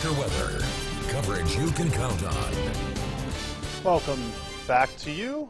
Chapter weather. Coverage you can count on. Welcome back to you.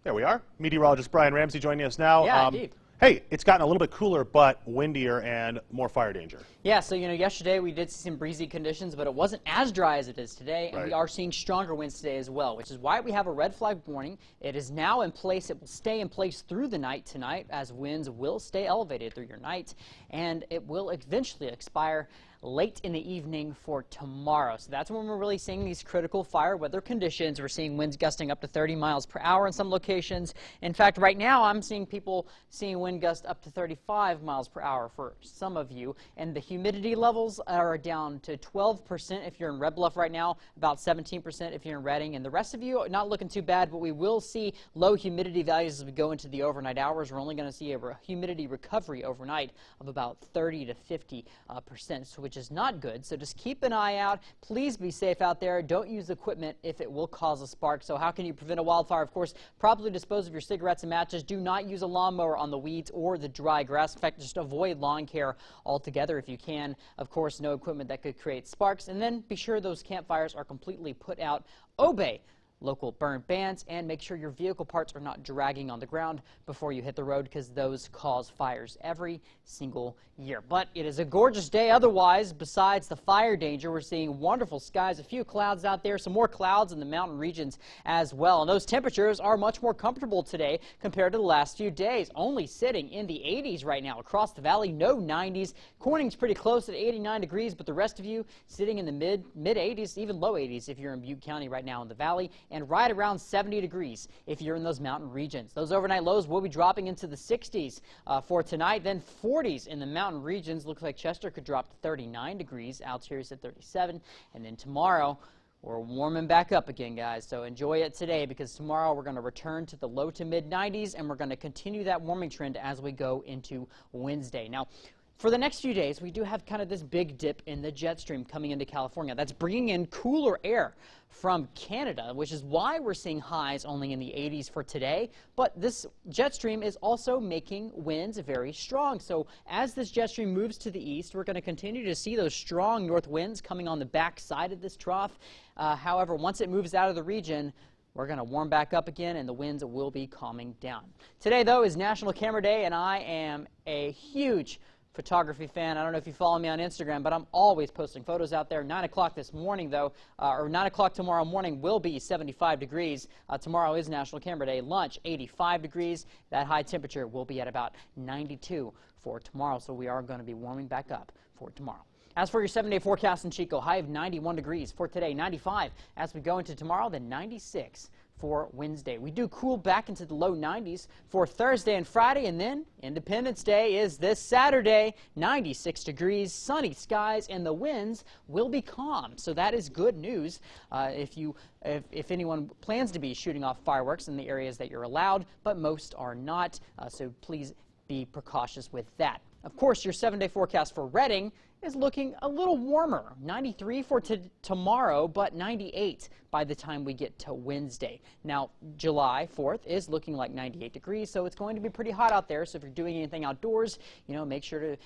There we are. Meteorologist Brian Ramsey joining us now. Yeah, indeed. Hey, it's gotten a little bit cooler, but windier and more fire danger. Yeah, so yesterday we did see some breezy conditions, but it wasn't as dry as it is today, and Right. we are seeing stronger winds today as well, which is why we have a red flag warning. It is now in place. It will stay in place through the night tonight, as winds will stay elevated through your night, and it will eventually expire late in the evening for tomorrow. So that's when we're really seeing these critical fire weather conditions. We're seeing winds gusting up to 30 miles per hour in some locations. In fact, right now I'm seeing people seeing wind gust up to 35 miles per hour for some of you. And the humidity levels are down to 12% if you're in Red Bluff right now, about 17% if you're in Redding. And the rest of you, not looking too bad, but we will see low humidity values as we go into the overnight hours. We're only going to see a humidity recovery overnight of about 30 to 50%, which is not good. So just keep an eye out. Please be safe out there. Don't use equipment if it will cause a spark. So how can you prevent a wildfire? Of course, properly dispose of your cigarettes and matches. Do not use a lawnmower on the weeds or the dry grass. In fact, just avoid lawn care altogether if you can. Of course, no equipment that could create sparks. And then be sure those campfires are completely put out. Obey local burn bans and make sure your vehicle parts are not dragging on the ground before you hit the road, because those cause fires every single year. But it is a gorgeous day otherwise. Besides the fire danger, we're seeing wonderful skies, a few clouds out there, some more clouds in the mountain regions as well. And those temperatures are much more comfortable today compared to the last few days, only sitting in the 80s right now across the valley. No 90s. Corning's pretty close at 89 degrees, but the rest of you sitting in the mid 80s, even low 80s if you're in Butte County right now in the valley, and right around 70 degrees if you're in those mountain regions. Those overnight lows will be dropping into the 60s for tonight, then 40s in the mountain regions. Looks like Chester could drop to 39 degrees. Alture's at 37. And then tomorrow, we're warming back up again, guys. So enjoy it today, because tomorrow we're going to return to the low to mid 90s, and we're going to continue that warming trend as we go into Wednesday. Now, for the next few days, we do have kind of this big dip in the jet stream coming into California. That's bringing in cooler air from Canada, which is why we're seeing highs only in the 80s for today. But this jet stream is also making winds very strong. So as this jet stream moves to the east, we're going to continue to see those strong north winds coming on the back side of this trough. However, once it moves out of the region, we're going to warm back up again, and the winds will be calming down. Today, though, is National Camera Day, and I am a huge photography fan. I don't know if you follow me on Instagram, but I'm always posting photos out there. 9 o'clock this morning, though, or 9 o'clock tomorrow morning will be 75 degrees. Tomorrow is National Camera Day. Lunch, 85 degrees. That high temperature will be at about 92 for tomorrow, so we are going to be warming back up for tomorrow. As for your 7-day forecast in Chico, high of 91 degrees for today, 95 as we go into tomorrow, then 96 for Wednesday. We do cool back into the low 90s for Thursday and Friday, and then Independence Day is this Saturday, 96 degrees, sunny skies, and the winds will be calm. So that is good news if anyone plans to be shooting off fireworks in the areas that you're allowed, but most are not, so please be precautious with that. Of course, your 7-day forecast for Redding is looking a little warmer. 93 for tomorrow, but 98 by the time we get to Wednesday. Now, July 4th is looking like 98 degrees, so it's going to be pretty hot out there. So if you're doing anything outdoors, make sure to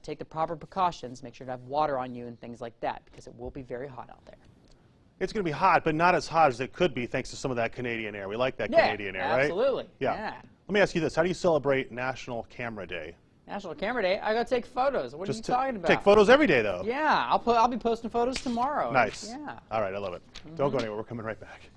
take the proper precautions. Make sure to have water on you and things like that, because it will be very hot out there. It's going to be hot, but not as hot as it could be thanks to some of that Canadian air. We like that Canadian air, right? Absolutely. Yeah. Let me ask you this. How do you celebrate National Camera Day? National Camera Day? I got to take photos. What are you talking about? Take photos every day, though. Yeah, I'll be posting photos tomorrow. Nice. Yeah. All right, I love it. Don't go anywhere. We're coming right back.